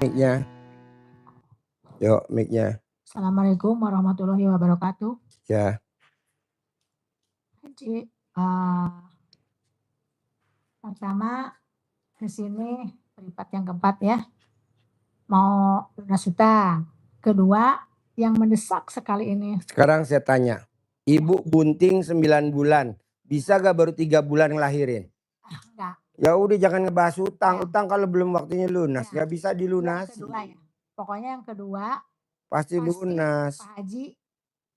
mic-nya. Yuk mic-nya. Assalamualaikum warahmatullahi wabarakatuh. Ya. Haji, pertama di sini privat yang keempat ya, mau lunas hutang. Kedua, yang mendesak sekali ini. Sekarang saya tanya, ibu bunting 9 bulan, bisa gak baru 3 bulan ngelahirin? Enggak. Ya udah jangan ngebahas utang, Ya. utang kalau belum waktunya lunas, Ya. gak bisa dilunasi. Yang kedua ya, pokoknya yang kedua Pasti lunas. Pak Haji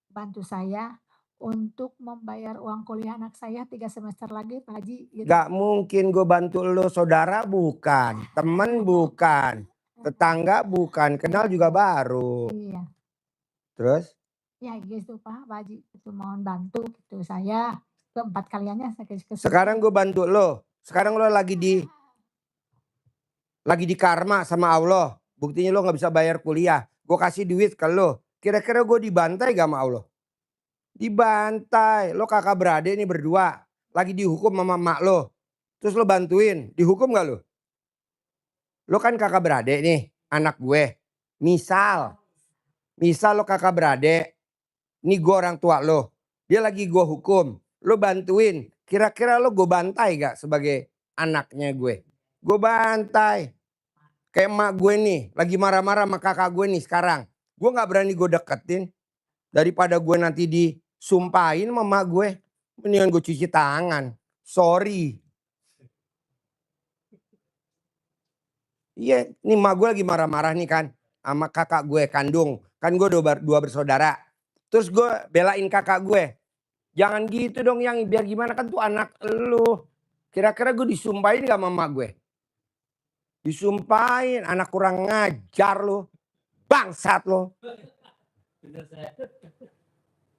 bantu saya untuk membayar uang kuliah anak saya 3 semester lagi, Pak Haji. Gitu. Gak mungkin gue bantu lo, saudara bukan, temen bukan, tetangga bukan, kenal juga baru. Iya. Terus? Ya gitu Pak Haji, itu mohon bantu gitu saya keempat kaliannya saya sekarang gue bantu lo, sekarang lo lagi di karma sama Allah, buktinya lo nggak bisa bayar kuliah, gue kasih duit ke lo, kira-kira gue dibantai gak sama Allah? Dibantai. Lo kakak beradik nih berdua lagi dihukum sama mak lo, terus lo bantuin, dihukum gak lo? Lo kan kakak beradik nih, anak gue, misal lo kakak beradik, nih gue orang tua lo, dia lagi gue hukum, lo bantuin, kira-kira lo gue bantai gak sebagai anaknya gue? Gue bantai. Kayak emak gue nih, lagi marah-marah sama kakak gue nih sekarang, gue gak berani gue deketin. Daripada gue nanti disumpahin sama emak gue, mendingan gue cuci tangan. Sorry. Iya, nih emak gue lagi marah-marah nih kan sama kakak gue kandung. Kan gue dua bersaudara. Terus gue belain kakak gue. Jangan gitu dong yang biar gimana, kan tuh anak lu. Kira-kira gue disumpahin gak sama emak gue? Disumpahin, anak kurang ngajar lu. Bangsat lu.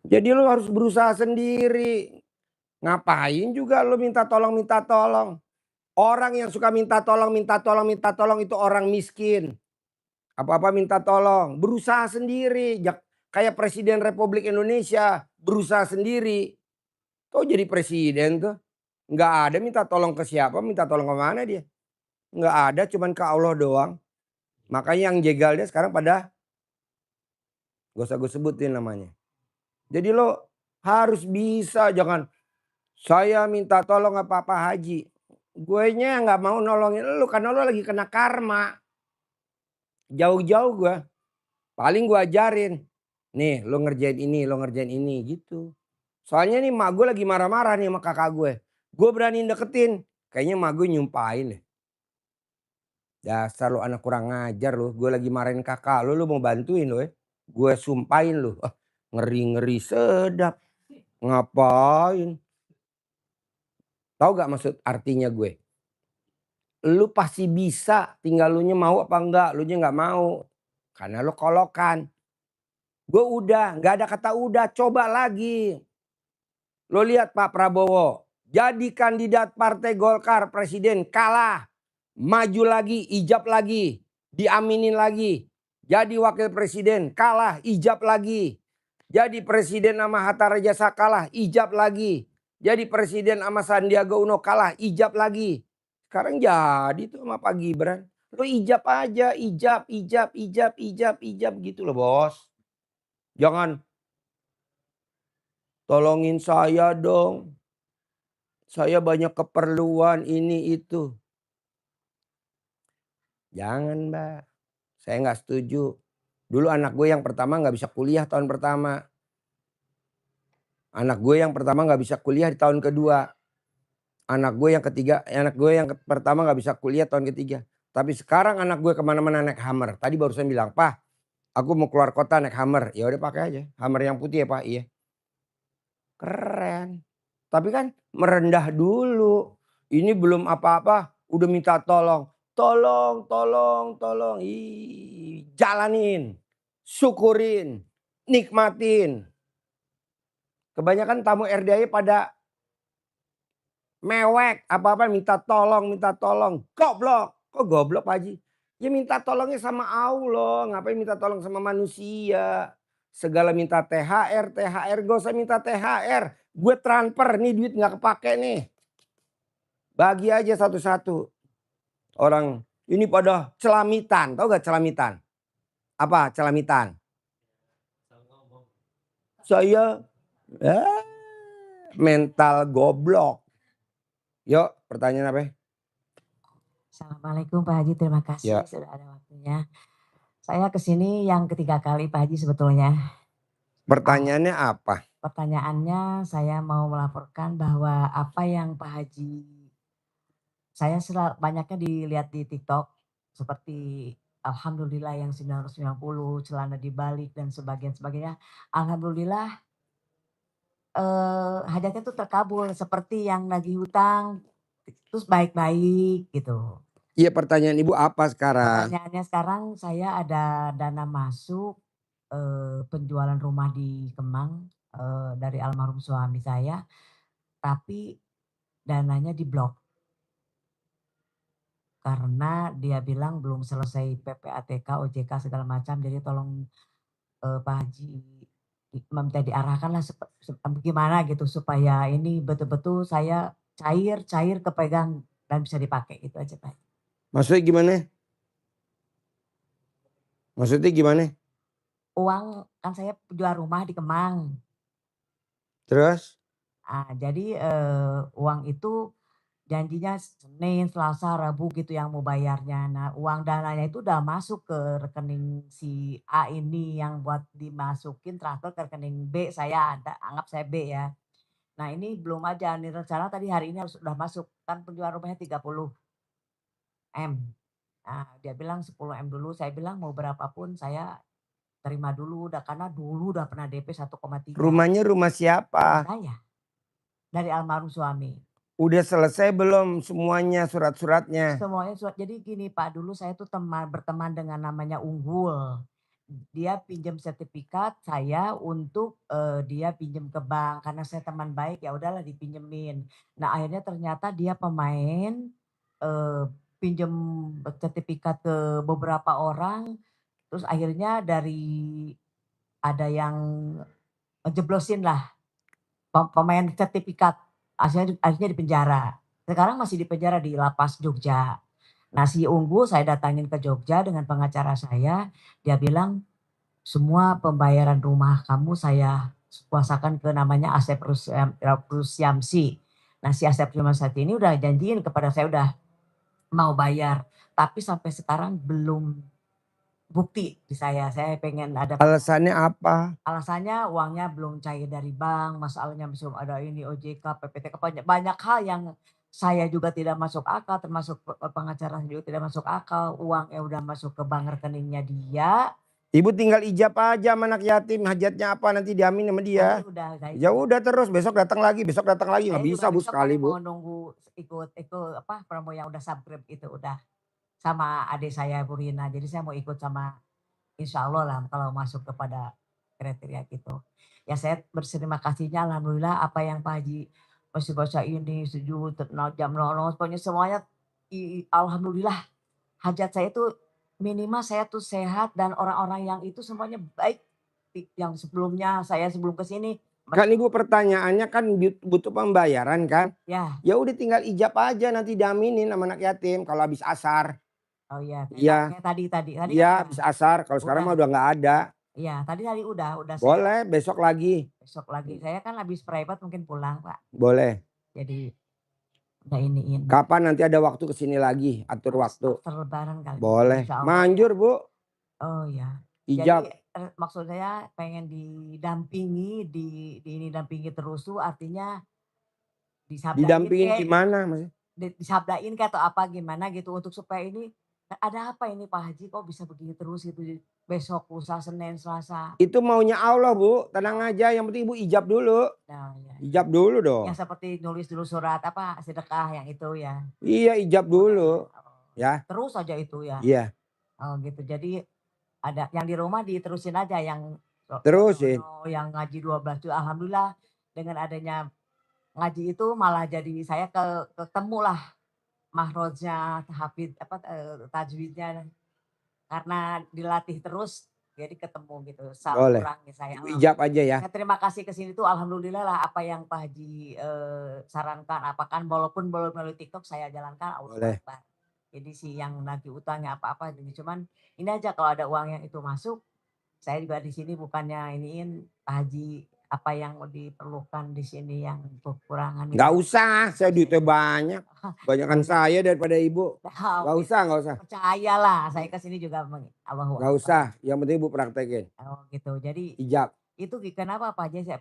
Jadi lu harus berusaha sendiri. Ngapain juga lu minta tolong, minta tolong. Orang yang suka minta tolong itu orang miskin. Apa-apa minta tolong. Berusaha sendiri. Kayak Presiden Republik Indonesia berusaha sendiri. Tuh jadi presiden tuh. Nggak ada minta tolong ke siapa, minta tolong ke mana dia. Nggak ada, cuman ke Allah doang. Makanya yang jegal dia sekarang pada, gak usah gue sebutin namanya. Jadi lo harus bisa, jangan saya minta tolong apa Pak Haji. Gue nya nggak mau nolongin lu karena lu lagi kena karma. Jauh-jauh gue. Paling gue ajarin. Nih lo ngerjain ini gitu. Soalnya nih mak gue lagi marah-marah nih sama kakak gue. Gue berani deketin. Kayaknya mak gue nyumpahin deh. Dasar lu anak kurang ngajar lu. Gue lagi marahin kakak lu mau bantuin lu ya. Gue sumpahin lu. Ngeri-ngeri sedap. Ngapain? Tahu gak maksud artinya gue? Lu pasti bisa, tinggal lu nya mau apa enggak. Lu nya gak mau. Karena lu kolokan. Gue udah, gak ada kata udah, coba lagi. Lo lihat Pak Prabowo, jadi kandidat Partai Golkar presiden, kalah. Maju lagi, ijab lagi, diaminin lagi. Jadi wakil presiden, kalah, ijab lagi. Jadi presiden sama Hatta Rajasa kalah, ijab lagi. Jadi presiden sama Sandiaga Uno kalah, ijab lagi. Sekarang jadi tuh sama Pak Gibran. Lo ijab aja, ijab gitu loh bos. Jangan tolongin saya dong. Saya banyak keperluan ini itu. Jangan mbak, saya nggak setuju. Dulu anak gue yang pertama nggak bisa kuliah tahun pertama. Anak gue yang pertama nggak bisa kuliah di tahun kedua. Anak gue yang pertama nggak bisa kuliah tahun ketiga. Tapi sekarang anak gue kemana-mana naik Hummer. Tadi baru saya bilang, Pak, aku mau keluar kota naik Hummer. Ya udah pakai aja, Hummer yang putih ya Pak. Iya. Keren. Tapi kan merendah dulu. Ini belum apa-apa, udah minta tolong. Tolong. Jalanin. Syukurin. Nikmatin. Kebanyakan tamu RDI pada mewek. Apa-apa minta tolong. Goblok. Kok goblok Pak Haji? Ya minta tolongnya sama Allah. Ngapain minta tolong sama manusia? Segala minta THR. Gak usah minta THR. Gue transfer nih, duit gak kepake nih. Bagi aja satu-satu. Orang Ini pada celamitan, tahu gak celamitan? Apa celamitan? Saya mental goblok. Yuk, pertanyaan apa? Assalamualaikum Pak Haji, terima kasih Ya. sudah ada waktunya. Saya kesini yang ketiga kali Pak Haji sebetulnya. Pertanyaannya apa? Pertanyaannya saya mau melaporkan bahwa apa yang Pak Haji, saya banyaknya dilihat di TikTok seperti Alhamdulillah yang 990, celana dibalik dan sebagainya. Alhamdulillah hajatnya tuh terkabul seperti yang nagih hutang terus baik-baik gitu. Iya, pertanyaan Ibu apa sekarang? Pertanyaannya sekarang saya ada dana masuk penjualan rumah di Kemang dari almarhum suami saya, tapi dananya diblok. Karena dia bilang belum selesai PPATK, OJK segala macam, jadi tolong Pak Haji minta diarahkanlah gimana gitu supaya ini betul-betul saya cair kepegang dan bisa dipakai, itu aja Pak. Maksudnya gimana? Maksudnya gimana? Uang kan saya jual rumah di Kemang. Terus? Jadi uang itu janjinya Senin, Selasa, Rabu gitu yang mau bayarnya. Nah, uang dananya itu udah masuk ke rekening si A ini yang buat dimasukin transfer ke rekening B, saya ada, anggap saya B ya. Nah, ini belum aja nih rencana tadi hari ini harus udah masuk, kan penjual rumahnya 30 M. Nah, dia bilang 10 M dulu, saya bilang mau berapapun saya terima dulu udah, karena dulu udah pernah DP 1,3. Rumahnya rumah Rumah siapa? saya, dari almarhum suami. Udah selesai belum semuanya surat-suratnya? Semuanya surat. Jadi gini Pak, dulu saya tuh berteman dengan namanya Unggul. Dia pinjam sertifikat saya untuk dia pinjam ke bank karena saya teman baik, ya udahlah dipinjemin. Nah, akhirnya ternyata dia pemain pinjam sertifikat ke beberapa orang, terus akhirnya dari ada yang ngejeblosin lah pemain sertifikat, akhirnya di penjara. Sekarang masih di penjara di lapas Jogja. Nah, si Unggul saya datangin ke Jogja dengan pengacara saya, dia bilang, "Semua pembayaran rumah kamu saya kuasakan ke namanya Asep Rusyamsi." Nah, si Asep Rusyamsi ini udah janjiin kepada saya udah mau bayar, tapi sampai sekarang belum bukti di saya pengen ada. Alasannya apa? Alasannya uangnya belum cair dari bank, masalahnya belum ada ini OJK, PPTK, banyak hal yang saya juga tidak masuk akal, termasuk pengacara juga tidak masuk akal. Uangnya udah masuk ke bank rekeningnya dia. Ibu tinggal ijab aja sama anak yatim, hajatnya apa nanti diamin sama dia. Tadi udah Ya udah terus besok datang lagi, nggak bisa Bu besok sekali mau Bu. nunggu ikut apa promo yang udah subscribe itu udah sama adik saya Bu Rina. Jadi saya mau ikut sama insya Allah lah kalau masuk kepada kriteria gitu. Ya saya berterima kasihnya alhamdulillah apa yang Pak Haji masih baca ini sujud jam 00 pokoknya semuanya alhamdulillah hajat saya itu minimal saya tuh sehat dan orang-orang yang itu semuanya baik yang sebelumnya saya sebelum ke sini. Kan Ibu pertanyaannya kan butuh pembayaran kan? Ya. Ya udah tinggal ijab aja nanti diaminin sama anak yatim kalau habis asar. Oh iya. Iya. Kayak tadi Iya kan habis asar, kalau sekarang mah udah nggak ada. Iya, tadi udah Boleh besok lagi. besok lagi. Saya kan habis private mungkin pulang Pak. Boleh. Jadi udah iniin. Kapan nanti ada waktu kesini lagi, atur waktu. Lebaran kali. Boleh. Manjur Bu. Oh ya. Ijab. Jadi maksud saya pengen didampingi, dampingi terus tuh artinya disabdain Didampingin gimana Mas? disabdain kayak atau apa gimana gitu untuk supaya ini ada apa ini Pak Haji kok bisa begini terus gitu besok lusa Senin Selasa. Itu maunya Allah Bu, tenang aja yang penting Ibu ijab dulu. Nah, ya. Ijab dulu dong. Yang seperti nulis dulu surat apa sedekah yang itu ya. Iya ijab dulu. Ya. Terus aja itu ya. Iya. Oh gitu. Jadi ada yang di rumah diterusin aja yang terusin. Yang ngaji 12 tuh alhamdulillah dengan adanya ngaji itu malah jadi saya ketemu lah mahrojnya, hafid apa tajwidnya karena dilatih terus jadi ketemu gitu. Boleh. Kurangnya saya. Ijab aja ya. Saya terima kasih ke sini tuh alhamdulillah lah apa yang Pak Haji sarankan apakan walaupun belum melalui TikTok saya jalankan. Boleh. Jadi si yang nagih utangnya apa-apa cuman ini aja kalau ada uang yang itu masuk, saya juga di sini bukannya iniin Pak Haji apa yang mau diperlukan di sini yang kekurangan Nggak itu. usah, saya duitnya banyak. Banyakan saya daripada ibu. Nggak Oke, usah, nggak usah. percayalah saya ke sini juga Allahu Nggak Akbar. usah, yang penting ibu praktekin. Oh gitu. Jadi Ijab. itu kenapa Pak Haji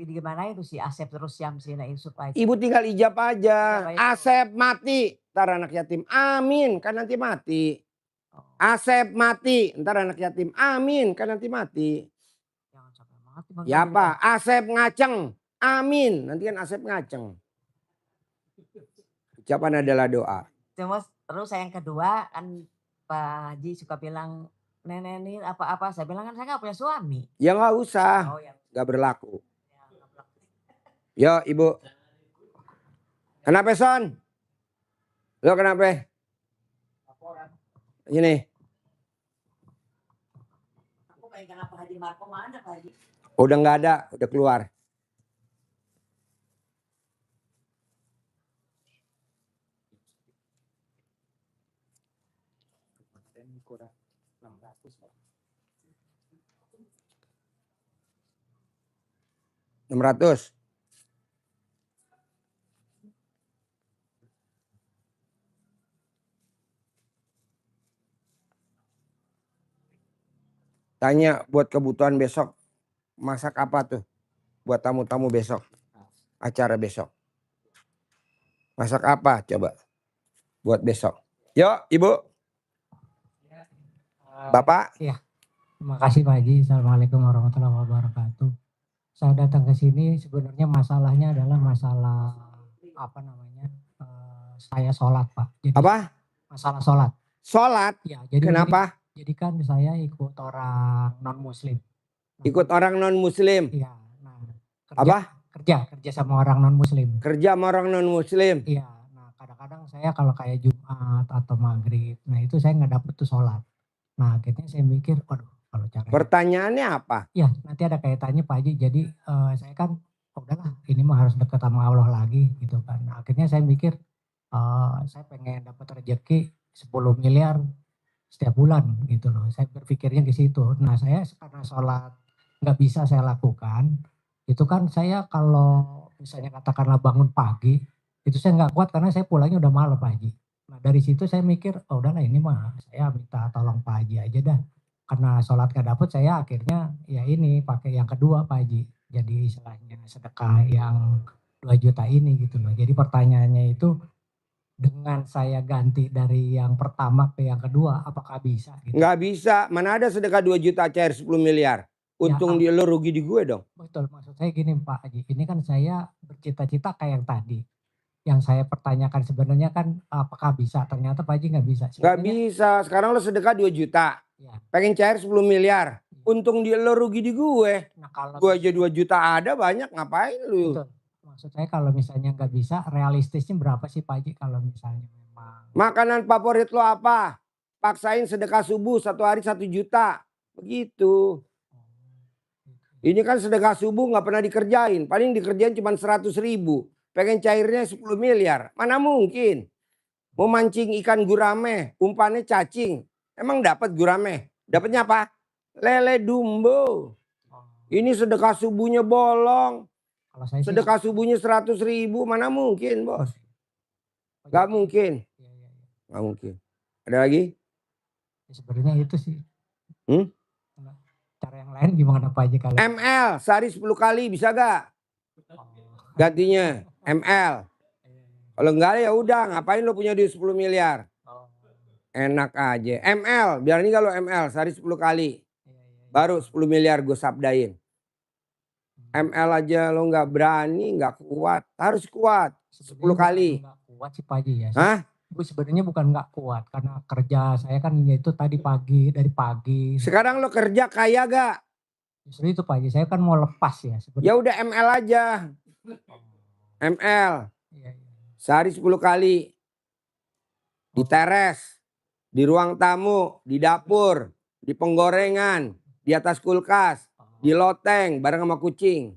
gimana itu si Asep terus Syamsina supaya Ibu tinggal ijab aja. Ijab aja. Asep mati, ntar anak yatim. Amin, kan nanti mati. Oh, Asep mati, ntar anak yatim. Amin, kan nanti mati. jangan sampai mati Bang Ya Jamil. apa? Asep ngaceng. Amin, nanti kan Asep ngaceng. Ucapan adalah doa. Terus yang kedua kan Pak Haji suka bilang nenek ini apa-apa. Saya bilang kan saya nggak punya suami. Ya nggak usah, Oh ya. nggak berlaku. Ya, nggak berlaku. Yo ibu. Kenapa Son? Lo kenapa? Ini. Aku pengen kenapa Haji Marco mana Pak Haji? Udah nggak ada, udah keluar. Kurang 600. Tanya buat kebutuhan besok. Masak apa tuh? Buat tamu-tamu besok. Acara besok. Masak apa coba? Buat besok. Yuk ibu. Bapak. Iya. Terima kasih Pak Haji. Assalamualaikum warahmatullahi wabarakatuh. Saya datang ke sini sebenarnya masalahnya adalah masalah apa namanya? Saya sholat Pak. Jadi Apa? masalah sholat. Sholat. Ya, jadi Kenapa? Jadi kan saya ikut orang non Muslim. Ikut orang non Muslim. Iya. Nah, Apa? Kerja sama orang non Muslim. Kerja sama orang non Muslim. Iya. Nah kadang-kadang saya kalau kayak Jumat atau Maghrib, nah itu saya nggak dapet tuh sholat. Nah akhirnya saya mikir, waduh kalau caranya. Pertanyaannya apa? Ya nanti ada kaitannya Pak Haji. Jadi saya kan udahlah ini mah harus dekat sama Allah lagi gitu kan. Nah, akhirnya saya mikir saya pengen dapat rezeki 10 miliar setiap bulan gitu loh. Saya berpikirnya ke situ. Nah saya karena sholat nggak bisa saya lakukan. Itu kan saya kalau misalnya katakanlah bangun pagi, itu saya nggak kuat karena saya pulangnya udah malam Pak Haji. Nah dari situ saya mikir, oh udahlah ini mah saya minta tolong Pak Haji aja dah. Karena sholat gak dapet saya akhirnya ya ini pakai yang kedua Pak Haji. Jadi istilahnya sedekah yang 2 juta ini gitu loh. Jadi pertanyaannya itu dengan saya ganti dari yang pertama ke yang kedua apakah bisa gitu? Nggak bisa. Mana ada sedekah 2 juta cair 10 miliar. Untung Ya, lo rugi di gue dong. Betul, maksud saya gini Pak Haji, ini kan saya bercita-cita kayak yang tadi. Yang saya pertanyakan sebenarnya kan apakah bisa, ternyata Pak Haji nggak bisa. Nggak bisa, sekarang lo sedekah 2 juta. Ya. Pengen cair 10 miliar. Untung lo rugi di gue. Nah, kalau Gue aja 2 juta ada banyak, ngapain lu? betul. Maksud saya kalau misalnya nggak bisa, realistisnya berapa sih Pak Haji kalau misalnya memang. Makanan favorit lo apa? Paksain sedekah subuh 1 hari 1 juta. Begitu. Ini kan sedekah subuh nggak pernah dikerjain. Paling dikerjain cuma 100 ribu. Pengen cairnya 10 miliar. Mana mungkin. Mau mancing ikan gurame, umpannya cacing. Emang dapat gurame? Dapatnya apa? Lele dumbo. Ini sedekah subuhnya bolong. Kalau saya Sedekah subuhnya 100 ribu. Mana mungkin bos? Gak mungkin. Gak mungkin. Ada lagi? Ya, sebenarnya itu sih. Hmm? Cara yang lain gimana Pak Haji kalau? ML sehari 10 kali bisa gak? Gantinya ML. Kalau enggak ya udah, ngapain lo punya duit 10 miliar? Enak aja. ML, biar ini kalau ML sehari 10 kali. Baru 10 miliar gue sabdain. ML aja lo nggak berani, nggak kuat. Harus kuat. 10 kali. Nggak kuat sih Pak Haji ya. Hah? Gue sebenarnya bukan nggak kuat karena kerja saya kan ya itu tadi dari pagi. Sekarang lo kerja kaya gak? Justru itu Pak Haji, saya kan mau lepas ya sebenarnya. Ya udah ML aja. ML. Iya. Sehari 10 kali. Di teres, di ruang tamu, di dapur, di penggorengan, di atas kulkas, di loteng bareng sama kucing.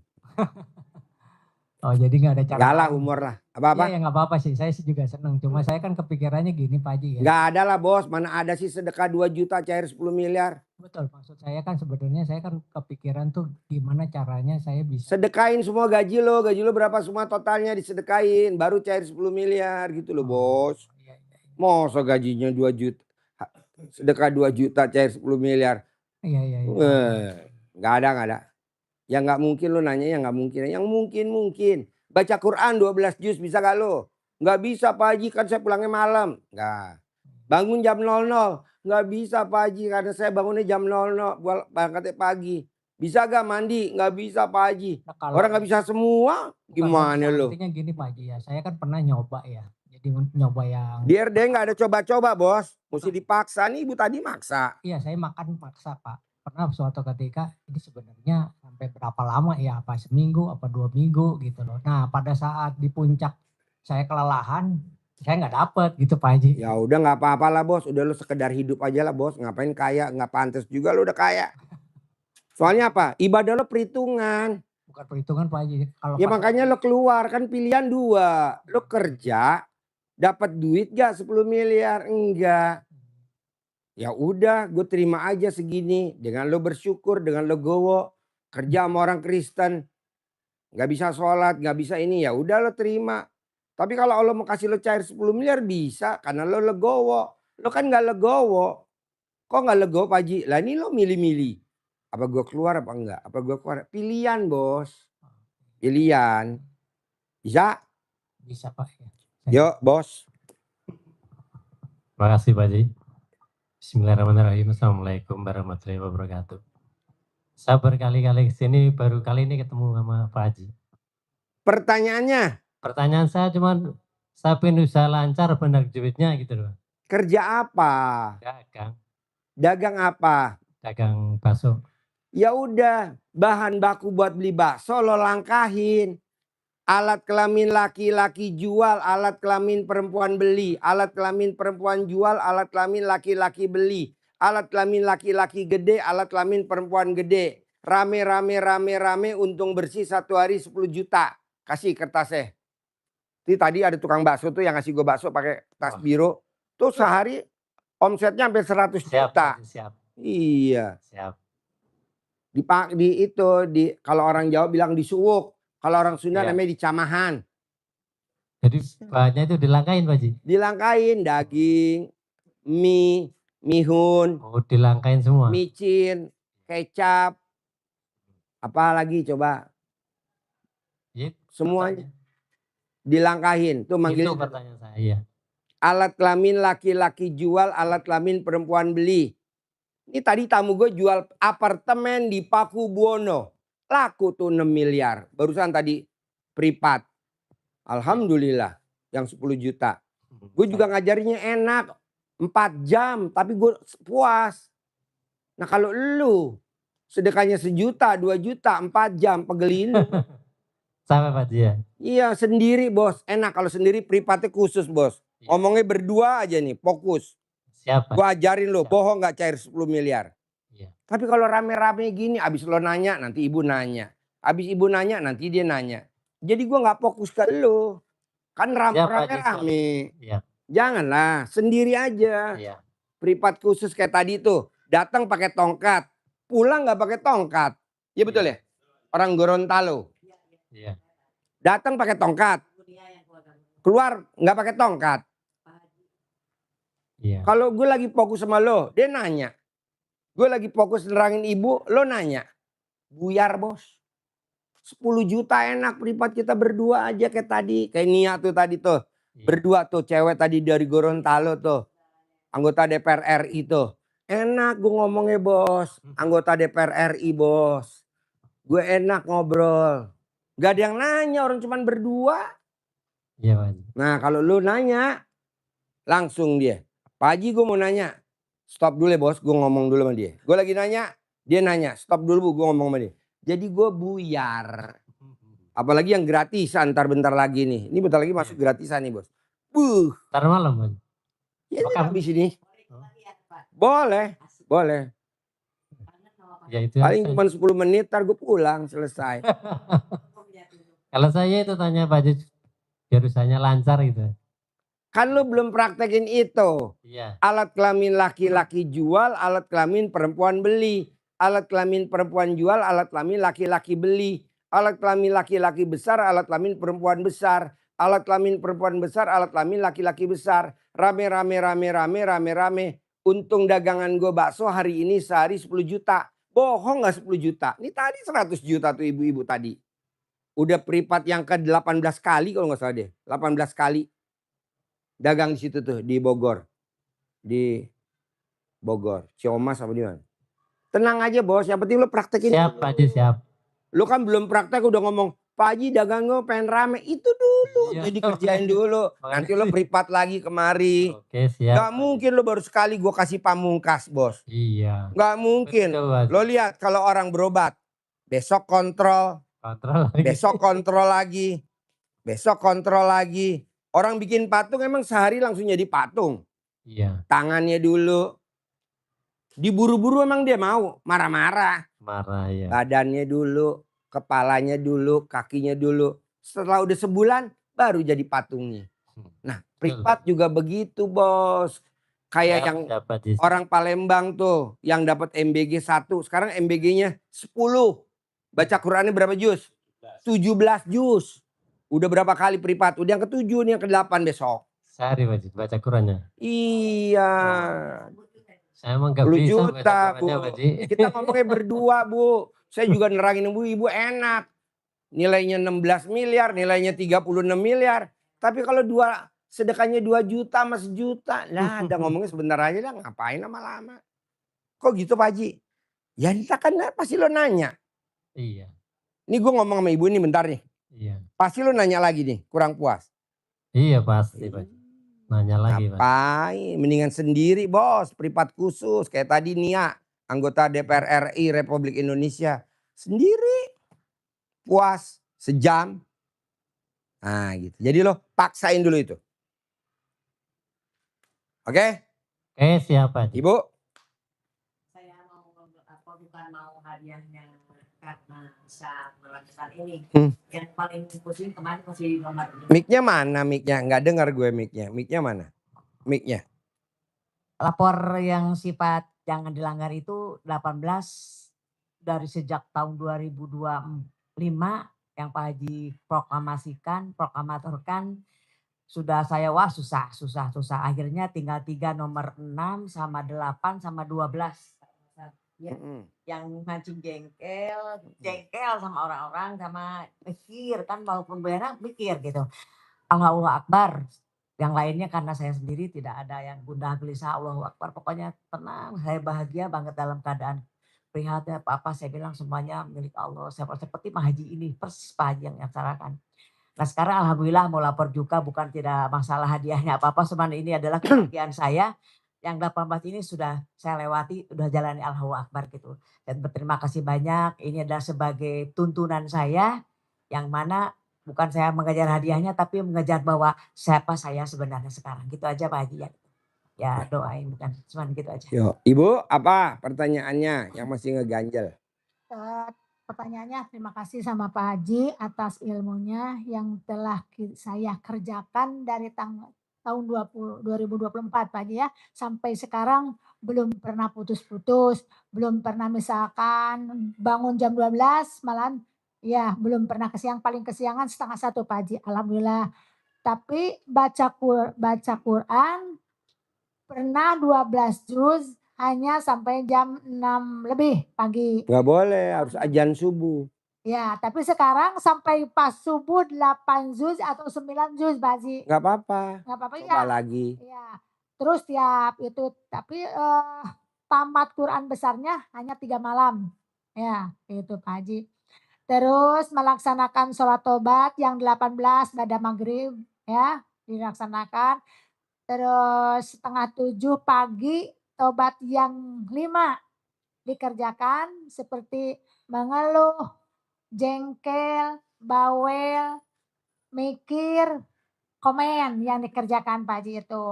Oh jadi nggak ada cara Enggak lah lain. humor lah. Iya Apa-apa? ya nggak apa-apa sih, saya sih juga seneng. Cuma saya kan kepikirannya gini Pak Haji ya. Enggak ada lah bos. Mana ada sih sedekah 2 juta cair 10 miliar. Betul, maksud saya kan sebenarnya saya kan kepikiran tuh gimana caranya saya bisa. Sedekain semua gaji lo berapa semua totalnya disedekain. Baru cair 10 miliar gitu loh bos. Iya, iya, iya. Masa gajinya 2 juta. Sedekah 2 juta cair 10 miliar. Iya, iya, iya. Enggak ada. Yang nggak mungkin lo nanya yang nggak mungkin. Yang mungkin. Baca Quran 12 juz bisa gak lo? Nggak bisa Pak Haji kan saya pulangnya malam. Nggak. Bangun jam 00. Nggak bisa Pak Haji karena saya bangunnya jam 00. Berangkatnya pagi. Bisa gak mandi? Nggak bisa Pak Haji. Nah, kalau Orang nggak bisa semua. Gimana lo? Intinya gini Pak Haji ya, saya kan pernah nyoba ya. Jadi nyoba yang. Di RD nggak ada coba-coba bos. Mesti dipaksa. Nih ibu tadi maksa. Iya saya makan paksa Pak. Pernah suatu ketika ini sebenarnya sampai berapa lama ya, apa seminggu, apa 2 minggu gitu loh. Nah pada saat di puncak saya kelelahan, saya nggak dapet gitu Pak Haji. Ya udah nggak apa-apa lah bos. Udah lo sekedar hidup aja lah bos. Ngapain kaya? Nggak pantas juga lo udah kaya. Soalnya apa? Ibadah lo perhitungan. Bukan perhitungan Pak Haji. Kalau Ya pas makanya lo keluar kan pilihan 2. Lo kerja dapat duit gak 10 miliar? Enggak. Ya udah gue terima aja segini. Dengan lo bersyukur, dengan lo gowo. Kerja sama orang Kristen. Gak bisa sholat, gak bisa ini. Ya udah lo terima. Tapi kalau Allah mau kasih lo cair 10 miliar bisa. Karena lo legowo. Lo kan gak legowo. Kok gak legowo Pak Haji? Lah ini lo milih-milih. Apa gue keluar apa enggak? Apa gue keluar? Pilihan bos. Pilihan. Bisa? bisa Pak ya. Yuk bos. Terima kasih Pak Haji. Bismillahirrahmanirrahim. Assalamualaikum warahmatullahi wabarakatuh. Saya berkali-kali kesini, baru kali ini ketemu sama Pak Haji. Pertanyaannya, Pertanyaan saya cuma, saya pengen usaha lancar benar duitnya gitu loh. kerja apa? Dagang apa? Dagang bakso. Ya udah, bahan baku buat beli bakso lo langkahin. Alat kelamin laki-laki jual, alat kelamin perempuan beli. Alat kelamin perempuan jual, alat kelamin laki-laki beli. Alat kelamin laki-laki gede, alat kelamin perempuan gede. Rame, untung bersih 1 hari 10 juta. Kasih kertasnya. Ini tadi ada tukang bakso tuh yang ngasih gue bakso pakai tas biru. Tuh sehari omsetnya hampir 100 juta. Siap. Iya. Siap. Kalau orang Jawa bilang disuwuk. Kalau orang Sunda Iya. namanya dicamahan. Jadi bahannya itu dilangkain Pak Haji? Dilangkain daging, mie, mihun, Oh dilangkain semua? micin, kecap. Apa lagi coba? Ya, Semuanya dilangkahin. Tuh manggil itu pertanyaan saya. Iya. alat kelamin laki-laki jual, alat kelamin perempuan beli. Ini tadi tamu gue jual apartemen di Paku Buwono. Laku tuh 6 miliar. Barusan tadi privat. Alhamdulillah yang 10 juta. Gue juga ngajarinnya enak. 4 jam tapi gue puas. Nah kalau lu sedekahnya 1 juta, 2 juta, 4 jam pegelin. Sampai Pak Haji ya? Iya sendiri bos. Enak kalau sendiri privatnya khusus bos. Iya. Ngomongnya berdua aja nih fokus. Siap Pak. Gue ajarin lo Siap. bohong gak cair 10 miliar. Iya. Tapi kalau rame-rame gini abis lo nanya nanti ibu nanya. Abis ibu nanya nanti dia nanya. Jadi gue gak fokus ke lo. Kan rame-rame. Iya. Janganlah sendiri aja. Iya. Privat khusus kayak tadi tuh. Datang pakai tongkat. Pulang gak pakai tongkat. Iya betul ya? Orang Gorontalo. Iya. Datang pakai tongkat. Keluar nggak pakai tongkat. Iya. Kalau gue lagi fokus sama lo, dia nanya. Gue lagi fokus nerangin ibu, lo nanya. Buyar bos. 10 juta enak privat kita berdua aja kayak tadi. Kayak Nia tuh tadi tuh. Iya. Berdua tuh cewek tadi dari Gorontalo tuh. Anggota DPR RI tuh. Enak gue ngomongnya bos. Anggota DPR RI bos. Gue enak ngobrol. Gak ada yang nanya orang cuman berdua. Iya Pak Haji. Nah kalau lu nanya langsung dia. Pak Haji gue mau nanya. Stop dulu ya bos, gue ngomong dulu sama dia. Gue lagi nanya, dia nanya. Stop dulu bu, gue ngomong sama dia. Jadi gue buyar. Apalagi yang gratisan ntar bentar lagi nih. Ini bentar lagi masuk gratisan nih bos. Ntar malam Pak Haji. Ya Oke. habis ini. Boleh, boleh. Ya itu Paling saya- cuma 10 menit ntar gue pulang selesai. Kalau saya itu tanya Pak Haji, jurusannya lancar gitu. Kan lu belum praktekin itu. Iya. Alat kelamin laki-laki jual, alat kelamin perempuan beli. Alat kelamin perempuan jual, alat kelamin laki-laki beli. Alat kelamin laki-laki besar, alat kelamin perempuan besar. Alat kelamin perempuan besar, alat kelamin laki-laki besar. Rame. Untung dagangan gue bakso hari ini sehari 10 juta. Bohong gak 10 juta? Ini tadi 100 juta tuh ibu-ibu tadi. Udah pripat yang ke 18 kali kalau gak salah deh. 18 kali. Dagang di situ tuh di Bogor. Di Bogor. Ciomas apa di mana? Tenang aja bos, yang penting lu praktekin. Siap Pak Haji, siap. Lu kan belum praktek udah ngomong, Pak Haji dagang gue pengen rame. Itu dulu, Iya. jadi kerjain dulu. Nanti lu pripat lagi kemari. Oke, siap. Gak mungkin lu baru sekali gue kasih pamungkas bos. Iya. Gak mungkin. Betul, Pak Haji. Lo lihat kalau orang berobat, besok kontrol, Kontrol lagi. besok kontrol lagi, besok kontrol lagi. Orang bikin patung emang sehari langsung jadi patung. Iya. Tangannya dulu. Diburu-buru emang dia mau. Marah-marah. Marah ya. Badannya dulu. Kepalanya dulu. Kakinya dulu. Setelah udah sebulan baru jadi patungnya. Nah privat juga begitu bos. Kayak yang Siap, Pak Haji. orang Palembang tuh. Yang dapat MBG 1. Sekarang MBG-nya 10. Baca Qurannya berapa juz? 17 juz. Udah berapa kali privat? Udah yang ke-7 nih, yang ke-8 besok. Sehari Pak Haji, baca Qurannya. Iya. Saya emang gak 10 bisa juta baca bu. Qurannya Pak Haji. Kita ngomongnya berdua bu. Saya juga nerangin ibu enak. Nilainya 16 miliar, nilainya 36 miliar. Tapi kalau sedekahnya 2 juta sama 1 juta. Lah udah ngomongnya sebentar aja lah, ngapain lama-lama. Kok gitu Pak Haji? Ya entah kan pasti lo nanya. Iya. Ini gue ngomong sama ibu ini bentar nih. Iya. Pasti lo nanya lagi nih, kurang puas. Iya pasti Pak Haji. Nanya lagi Pak. Ngapain? Mendingan sendiri bos, privat khusus. Kayak tadi Nia, anggota DPR RI Republik Indonesia. Sendiri. Puas, sejam. Nah gitu. Jadi lo paksain dulu itu. Oke? Oke siap Pak Haji. Ibu? Saya mau bukan mau hadiahnya karena bisa melakukan ini. Yang paling pusing kemarin masih nomor ini. Mic-nya mana mic-nya? Nggak dengar gue mic-nya. Mic-nya mana? Mic-nya. Lapor yang sifat jangan dilanggar itu 18 dari sejak tahun 2025 yang Pak Haji proklamatorkan sudah saya susah. Akhirnya tinggal 3 nomor 6 sama 8 sama 12. Ya, yang mancing jengkel sama orang-orang sama mikir kan walaupun benar mikir gitu. Allahu Akbar. Yang lainnya karena saya sendiri tidak ada yang gundah gelisah Allahu Akbar. Pokoknya tenang, saya bahagia banget dalam keadaan prihatin apa-apa saya bilang semuanya milik Allah. Seperti Pak Haji ini persis Pak Haji yang aksarakan. Nah sekarang alhamdulillah mau lapor juga bukan tidak masalah hadiahnya apa-apa. Sebenarnya ini adalah kebahagiaan saya. Yang 18 ini sudah saya lewati, sudah jalani Allahu Akbar gitu. Dan berterima kasih banyak. Ini adalah sebagai tuntunan saya yang mana bukan saya mengejar hadiahnya tapi mengejar bahwa siapa saya sebenarnya sekarang. Gitu aja Pak Haji ya. Ya doain bukan cuma gitu aja. Yo, Ibu apa pertanyaannya yang masih ngeganjel? Pertanyaannya terima kasih sama Pak Haji atas ilmunya yang telah saya kerjakan dari tahun 2024 Pak Haji ya. Sampai sekarang belum pernah putus-putus, belum pernah misalkan bangun jam 12 malahan ya belum pernah paling kesiangan 12:30 Pak Haji. Alhamdulillah. Tapi baca Quran pernah 12 juz hanya sampai jam 6 lebih pagi. Nggak boleh, harus azan subuh. Ya, tapi sekarang sampai pas subuh 8 juz atau 9 juz Pak Haji. Nggak apa-apa. Nggak apa-apa Coba ya. lagi. Ya. Terus tiap itu tapi tamat Quran besarnya hanya 3 malam. Ya, itu Pak Haji. Terus melaksanakan sholat tobat yang 18 pada maghrib ya dilaksanakan. Terus 6:30 pagi tobat yang 5 dikerjakan seperti mengeluh, jengkel, bawel, mikir, komen yang dikerjakan Pak Haji itu.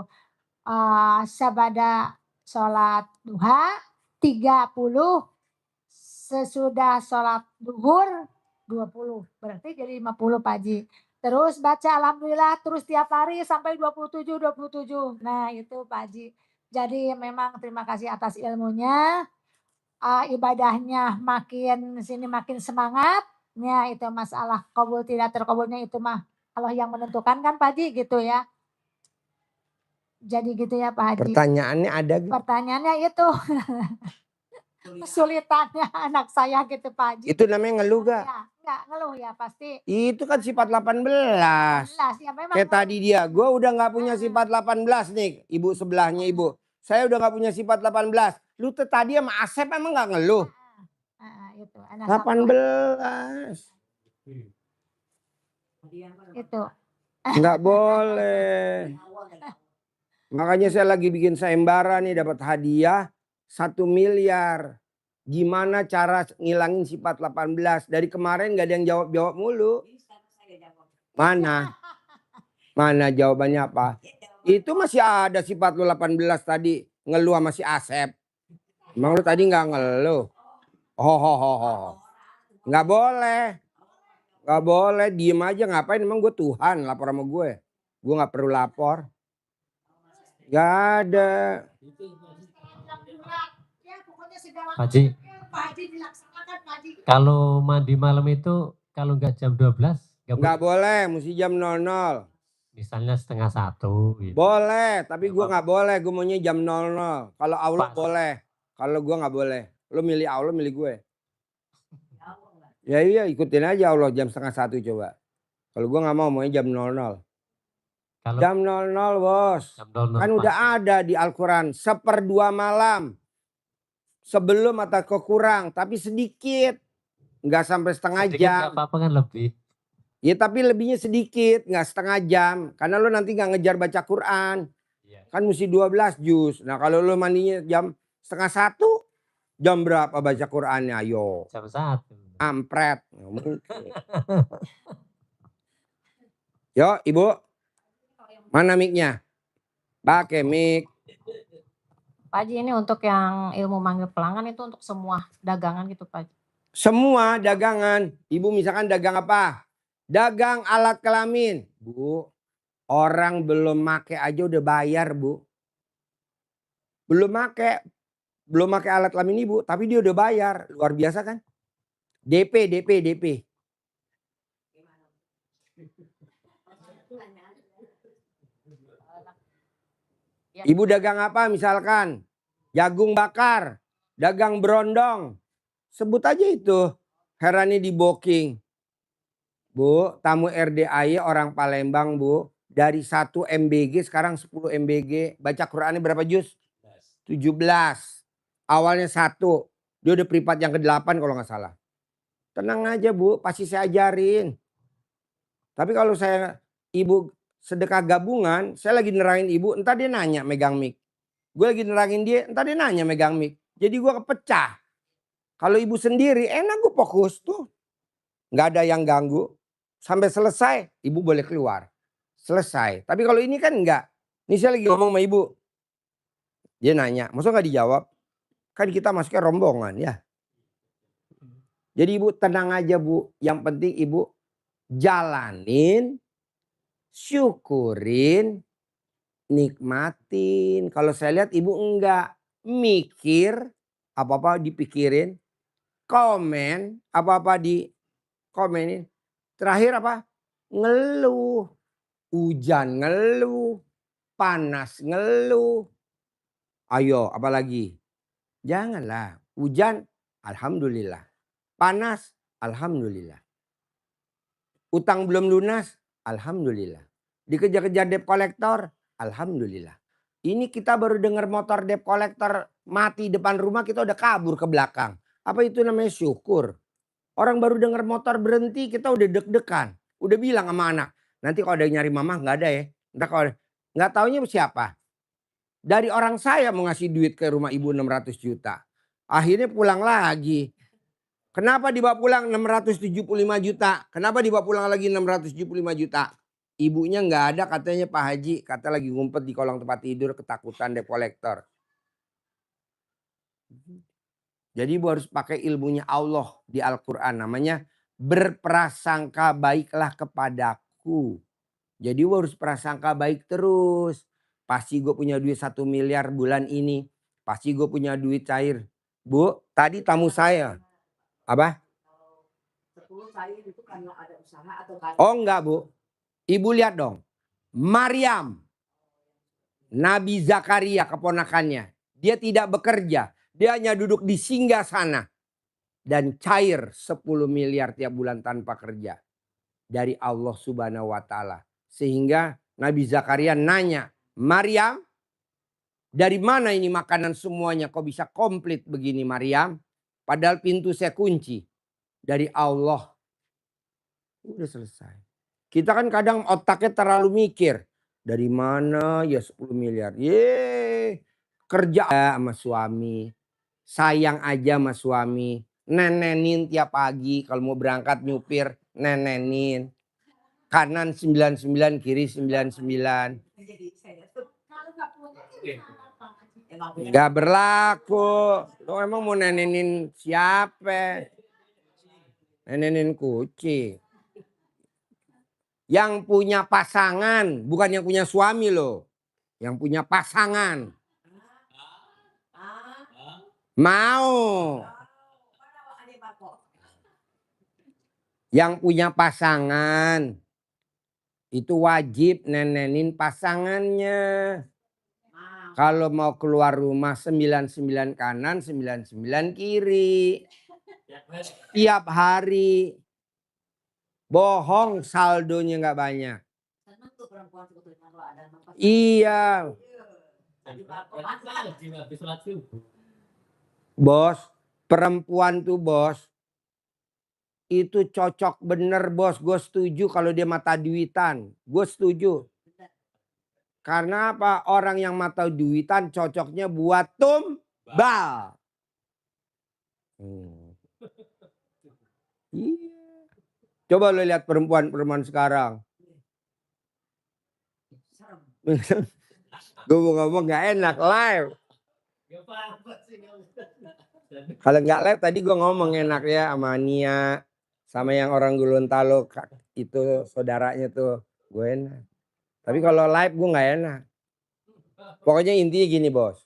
Sabada sholat duha 30, sesudah sholat duhur 20, berarti jadi 50 Pak Haji. Terus baca alhamdulillah terus tiap hari sampai 27, 27. Nah itu Pak Haji. Jadi memang terima kasih atas ilmunya, ibadahnya makin sini makin semangat. Ya itu masalah kabul tidak terkabulnya itu mah Allah yang menentukan kan Pak Haji gitu ya. Jadi gitu ya Pak Haji. Pertanyaannya ada gitu. Pertanyaannya itu kesulitannya anak saya gitu Pak Haji. Itu namanya ngeluh gak? Ya, enggak ngeluh ya pasti. Itu kan sifat 18. 18 ya memang. Kayak tadi dia, gue udah gak punya sifat 18 nih. Ibu sebelahnya ibu. Saya udah gak punya sifat 18. Lu tuh tadi sama Asep emang gak ngeluh? Itu anak 18. itu. Nggak boleh. Makanya saya lagi bikin sayembara nih dapat hadiah 1 miliar. Gimana cara ngilangin sifat 18? Dari kemarin gak ada yang jawab-jawab mulu. Mana? Mana jawabannya apa? Itu masih ada sifat lu 18 tadi. Ngeluh sama si Asep. Emang lu tadi gak ngeluh? Nggak boleh. Nggak boleh. Diem aja ngapain? Emang gue Tuhan lapor sama gue. Gue gak perlu lapor. Gak ada. Pak Haji, kalau mandi malam itu kalau nggak jam 12 Nggak boleh, mesti jam 00. misalnya 12:30 gitu. Boleh, tapi gue nggak boleh. Gue maunya jam 00. Kalau Allah boleh. Kalau gue nggak boleh. Lo milih Allah, milih gue. Ya iya, ikutin aja Allah jam 12:30 coba. Kalau gue nggak mau, maunya jam 00. Kalau Jam 00 bos. jam 00 Kan udah ada di Al-Quran. 1/2 malam. Sebelum atau kekurang, tapi sedikit. Nggak sampai setengah sedikit jam. nggak apa-apa kan lebih. Ya tapi lebihnya sedikit, nggak setengah jam. Karena lo nanti nggak ngejar baca Quran. Iya. Kan mesti 12 juz. Nah kalau lo mandinya jam 12:30, jam berapa baca Qurannya? Ayo. Jam 1. Ampret. Nggak mungkin. Yo ibu. Mana mic-nya? Pakai mic. Pak Haji, ini untuk yang ilmu manggil pelanggan itu untuk semua dagangan gitu Pak Haji. Semua dagangan. Ibu misalkan dagang apa? Dagang alat kelamin. Bu, orang belum make aja udah bayar bu. Belum make alat kelamin ibu, tapi dia udah bayar. Luar biasa kan? DP. Ibu dagang apa misalkan? Jagung bakar, dagang berondong. Sebut aja itu. Herani di booking. Bu, tamu RDAY orang Palembang bu. Dari 1 MBG sekarang 10 MBG. Baca Qurannya berapa juz? 17. Awalnya 1. Dia udah privat yang ke-8 kalau nggak salah. Tenang aja bu, pasti saya ajarin. Tapi kalau ibu sedekah gabungan, saya lagi nerangin ibu, entar dia nanya megang mic. Gue lagi nerangin dia, entar dia nanya megang mic. Jadi gue kepecah. Kalau ibu sendiri, enak gue fokus tuh. Nggak ada yang ganggu. Sampai selesai, ibu boleh keluar. Selesai. Tapi kalau ini kan enggak. Ini saya lagi ngomong sama ibu. Dia nanya, maksudnya nggak dijawab? Kan kita masuknya rombongan ya. Jadi ibu tenang aja bu. Yang penting ibu jalanin, syukurin, nikmatin. Kalau saya lihat ibu enggak mikir, apa-apa dipikirin, komen, apa-apa dikomenin. Terakhir apa? Ngeluh. Hujan ngeluh, panas ngeluh. Ayo apalagi? Janganlah. Hujan, alhamdulillah. Panas, alhamdulillah. Utang belum lunas, alhamdulillah. Dikejar-kejar debt collector, alhamdulillah. Ini kita baru dengar motor debt collector mati depan rumah, kita udah kabur ke belakang. Apa itu namanya syukur? Orang baru dengar motor berhenti, kita udah deg-degan. Udah bilang sama anak, nanti kalau ada yang nyari mama nggak ada ya. Ntar kalau nggak taunya siapa? Dari orang saya mau ngasih duit ke rumah ibu 600 juta. Akhirnya pulang lagi. Kenapa dibawa pulang 675 juta? Kenapa dibawa pulang lagi 675 juta? Ibunya nggak ada katanya Pak Haji. Kata lagi ngumpet di kolong tempat tidur ketakutan debt collector. Jadi ibu harus pakai ilmunya Allah di Al-Quran. Namanya berprasangka baiklah kepadaku. Jadi gue harus prasangka baik terus. Pasti gue punya duit 1 miliar bulan ini. Pasti gue punya duit cair. Bu, tadi tamu saya. Apa? 10 cair itu karena ada usaha atau karena? Oh enggak Bu. Ibu lihat dong. Maryam. Nabi Zakaria keponakannya. Dia tidak bekerja. Dia hanya duduk di singgah sana. Dan cair 10 miliar tiap bulan tanpa kerja. Dari Allah Subhanahu wa ta'ala. Sehingga Nabi Zakaria nanya. Maryam, dari mana ini makanan semuanya? Kok bisa komplit begini Maryam? Padahal pintu saya kunci. Dari Allah. Udah selesai. Kita kan kadang otaknya terlalu mikir. Dari mana ya 10 miliar? Kerja sama suami. Sayang aja sama suami. Nenenin tiap pagi. Kalau mau berangkat nyupir. Nenenin. Kanan 99, kiri 99. Gak berlaku. Lo emang mau nenenin siapa? Nenenin kucing. Yang punya pasangan, bukan yang punya suami loh. Yang punya pasangan. Mau. Yang punya pasangan. Itu wajib nenenin pasangannya. Kalau mau keluar rumah 99 kanan, 99 kiri. Tiap hari. Bohong saldonya nggak banyak. Iya. Bos, perempuan tuh bos. Itu cocok bener bos. Gue setuju kalau dia mata duitan. Gue setuju. Karena apa? Orang yang mata duitan cocoknya buat tumbal. Iya. Coba lo lihat perempuan sekarang. Gue mau ngomong gak enak live. Kalau nggak live tadi gue ngomong enak ya sama Nia. Sama yang orang Gorontalo itu saudaranya tuh. Gue enak. Tapi kalau live gue nggak enak. Pokoknya intinya gini bos.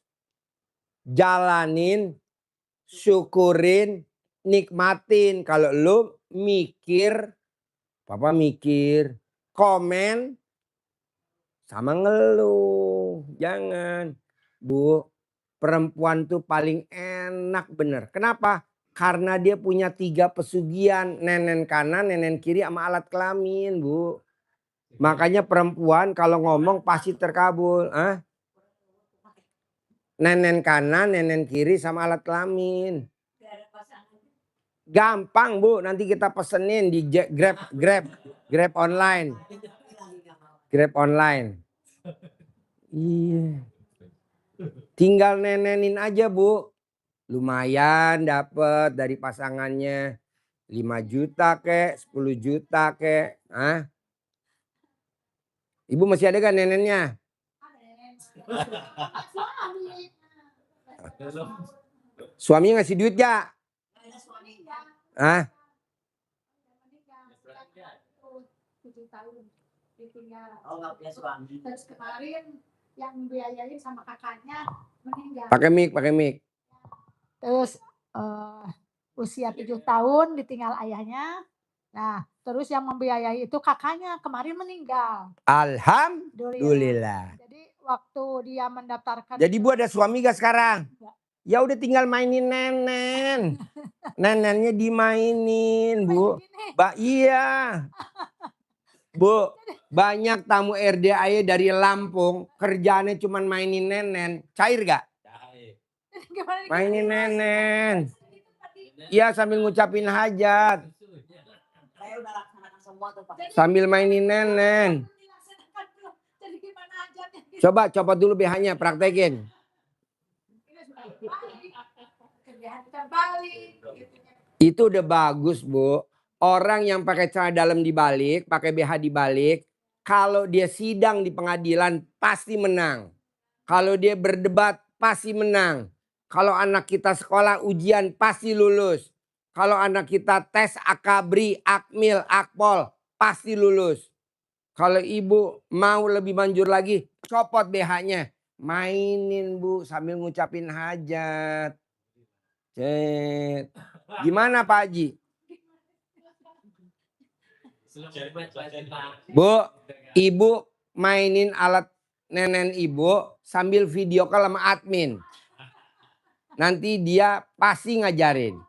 Jalanin, syukurin, nikmatin. Kalau lu mikir, papa mikir, komen, sama ngeluh. Jangan. Bu, perempuan tuh paling enak bener. Kenapa? Karena dia punya 3 pesugihan. Nenen kanan, nenen kiri sama alat kelamin bu. Makanya perempuan kalau ngomong pasti terkabul. Nenen kanan, nenen kiri sama alat kelamin. Gampang bu, nanti kita pesenin di Grab online. Grab online. Iya. Tinggal nenenin aja bu. Lumayan dapet dari pasangannya. 5 juta kek, 10 juta kek. Ibu masih ada kan nenennya? Suaminya ngasih duit gak? Terus kemarin yang biayain sama kakaknya meninggal. Pakai mic. Terus usia 7 tahun ditinggal ayahnya. Nah, terus yang membiayai itu kakaknya kemarin meninggal. Alhamdulillah. Jadi waktu dia mendaftarkan. Jadi bu ada suami gak sekarang? Ya udah tinggal mainin nenen. Nenennya dimainin bu. Iya. Bu, banyak tamu RDAY dari Lampung. Kerjaannya cuma mainin nenen. Cair gak? Mainin nenen. Iya sambil ngucapin hajat. Sambil mainin nenen. Coba copot dulu BH-nya, praktekin. Itu udah bagus bu. Orang yang pakai celana dalam dibalik, pakai BH dibalik. Kalau dia sidang di pengadilan pasti menang. Kalau dia berdebat pasti menang. Kalau anak kita sekolah ujian pasti lulus. kalau anak kita tes Akabri, Akmil, Akpol pasti lulus. Kalau ibu mau lebih manjur lagi, copot BH-nya. Mainin Bu sambil ngucapin hajat. Cet. Gimana Pak Haji? Bu, ibu mainin alat nenen ibu sambil video call sama admin. Nanti dia pasti ngajarin.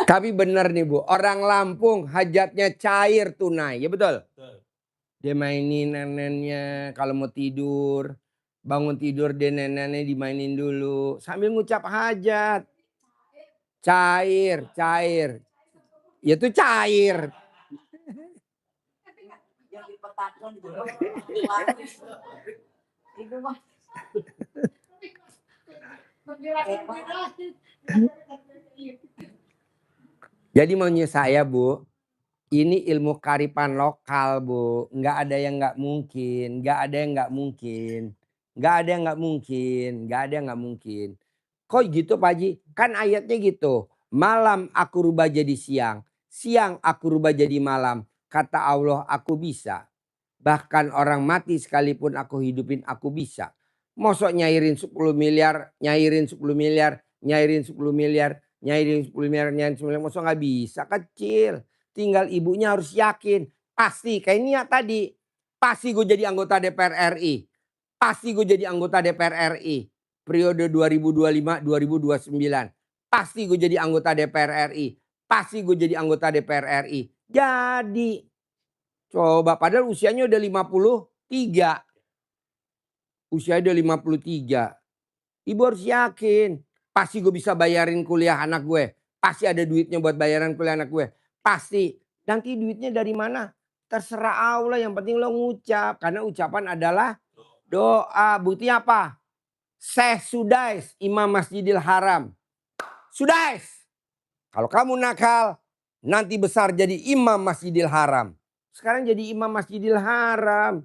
Tapi benar nih Bu, orang Lampung hajatnya cair tunai, ya betul? Dia mainin nenennya kalau mau tidur, bangun tidur dia nenennya dimainin dulu sambil ngucap hajat. Cair, cair. Ya itu cair. Yang dipetakan juga. Itu mah. Jadi maunya saya Bu, ini ilmu kearifan lokal Bu. Nggak ada yang nggak mungkin, nggak ada yang nggak mungkin. Nggak ada yang nggak mungkin, nggak ada yang nggak mungkin. Kok gitu Pak Haji? Kan ayatnya gitu. Malam aku rubah jadi siang, siang aku rubah jadi malam. Kata Allah aku bisa. Bahkan orang mati sekalipun aku hidupin aku bisa. Mosok nyairin 10 miliar, nyairin 10 miliar, nyairin 10 miliar, nyairin 10 miliar, nyairin 10 miliar. Mosok nggak bisa, kecil. Tinggal ibunya harus yakin. Pasti kayak niat tadi. Pasti gue jadi anggota DPR RI. Pasti gue jadi anggota DPR RI. Periode 2025-2029. Pasti gue jadi anggota DPR RI. Pasti gue jadi anggota DPR RI. Jadi. Coba padahal usianya udah 53. Usianya udah 53. Ibu harus yakin. Pasti gue bisa bayarin kuliah anak gue. Pasti ada duitnya buat bayaran kuliah anak gue. Pasti. Nanti duitnya dari mana? Terserah Allah, yang penting lo ngucap. Karena ucapan adalah doa. Bukti apa? Syekh Sudais, Imam Masjidil Haram. Sudais, kalau kamu nakal, nanti besar jadi Imam Masjidil Haram. Sekarang jadi Imam Masjidil Haram.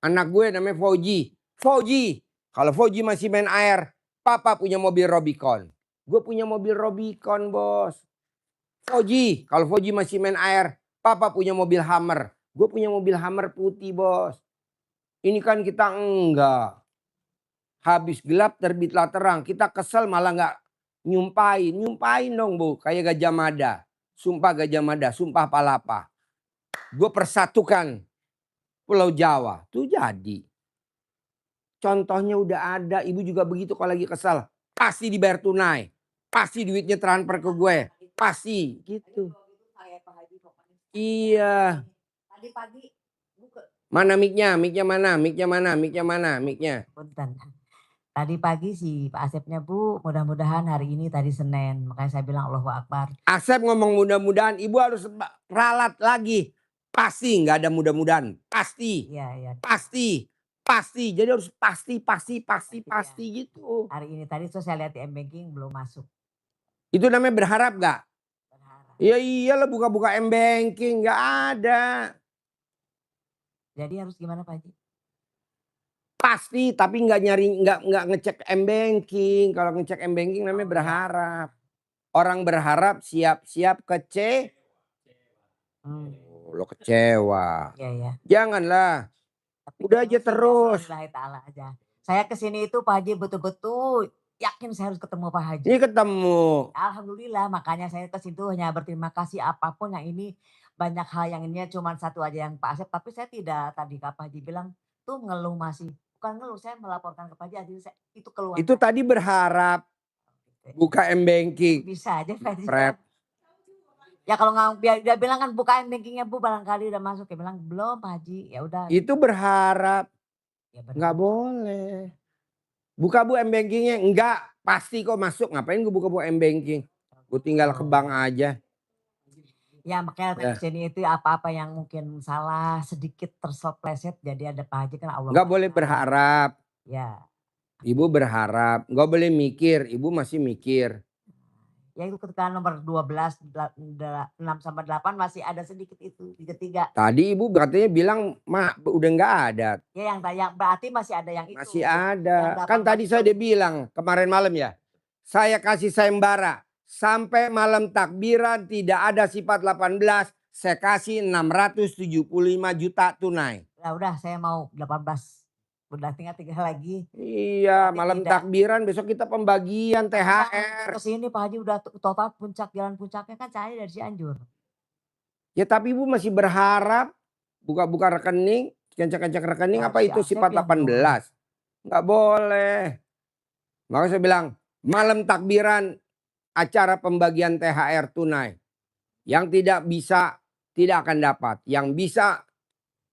Anak gue namanya Fauji. Fauji, kalau Fauji masih main air, papa punya mobil Robicon. Gue punya mobil Robicon bos. Fauji, kalau Fauji masih main air, papa punya mobil Hummer. Gue punya mobil Hummer putih bos. Ini kan kita enggak. Habis gelap terbitlah terang. Kita kesel malah nggak nyumpain. Nyumpain dong Bu. Kayak Gajah Mada. Sumpah Gajah Mada. Sumpah Palapa. Gue persatukan Pulau Jawa. Tuh jadi. Contohnya udah ada. Ibu juga begitu kalau lagi kesel. Pasti dibayar tunai. Pasti duitnya transfer ke gue. Pasti gitu. Iya. Tadi pagi. Mana mic-nya? Mic-nya mana? Mic-nya mana? Mic-nya mana? Mic-nya. Punten. Tadi pagi si Pak Asepnya Bu, mudah-mudahan hari ini tadi Senin. Makanya saya bilang Allahu Akbar. Asep ngomong mudah-mudahan, ibu harus ralat lagi. Pasti nggak ada mudah-mudahan. Pasti. Iya, iya. Pasti. Pasti. Jadi harus pasti gitu. Hari ini tadi saya lihat di M-Banking belum masuk. Itu namanya berharap nggak? Berharap. Ya iyalah buka-buka M-Banking. Nggak ada. Jadi harus gimana Pak Haji? Pasti, tapi nggak nyari, nggak ngecek M-Banking. Kalau ngecek M-Banking namanya berharap. Orang berharap siap-siap lo kecewa. Iya, iya. Janganlah. Tapi Udah aja terus. Ta'ala aja. Saya kesini itu Pak Haji betul-betul yakin saya harus ketemu Pak Haji. Ini ketemu. Alhamdulillah, makanya saya ke situ hanya berterima kasih apapun yang ini, banyak hal yang ini cuma satu aja yang Pak Asep, tapi saya tidak, tadi Kak Pak Haji bilang tuh ngeluh masih. Bukan ngeluh, saya melaporkan ke Pak Haji, itu keluar. Itu tadi berharap buka M-Banking. Bisa aja Pak Haji. Prep. Ya kalau nggak, dia bilang kan buka M-Bankingnya Bu, barangkali udah masuk. Dia bilang belum Pak Haji, ya udah. Itu berharap. Ya, nggak boleh. Buka Bu M-Bankingnya. Enggak, pasti kok masuk. Ngapain gue buka Bu M-Banking? Gue tinggal ke bank aja. Ya makanya sini itu apa-apa yang mungkin salah sedikit terpleset jadi ada Pak Haji kan Allah. Nggak boleh berharap. Ya. Ibu berharap. Nggak boleh mikir. Ibu masih mikir. Ya itu ketika nomor 12, 6 sama 8 masih ada sedikit itu di ketiga. Tadi ibu katanya bilang mak udah nggak ada. Ya yang berarti masih ada yang itu. Masih Yang ada. Kan 18 tadi saya itu. udah bilang kemarin malam ya. Saya kasih sayembara. Sampai malam takbiran tidak ada sifat 18. Saya kasih 675 juta tunai. Nah udah saya mau 18. Udah tinggal 3 lagi. Iya, Berarti malam tidak. takbiran besok kita pembagian THR. Terus ini Pak Haji udah total puncak, jalan puncaknya kan saya dari Cianjur. Ya tapi ibu masih berharap buka-buka rekening, kencang-kencang rekening apa itu Siap-siap sifat ya, 18. Nggak boleh. Maka saya bilang malam takbiran acara pembagian THR tunai. Yang tidak bisa tidak akan dapat. Yang bisa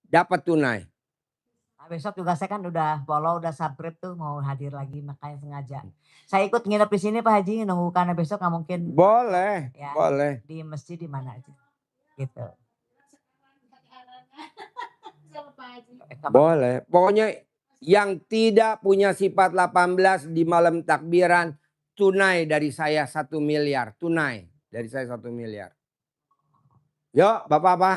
dapat tunai. Nah, besok juga saya kan udah follow, udah subscribe tuh mau hadir lagi makanya sengaja. Saya ikut nginep di sini Pak Haji nunggu karena besok nggak mungkin. Boleh, Ya, boleh. di masjid di mana aja. Gitu. Boleh. Pokoknya yang tidak punya sifat 18 di malam takbiran tunai dari saya 1 miliar. Tunai dari saya 1 miliar. Yuk Bapak apa?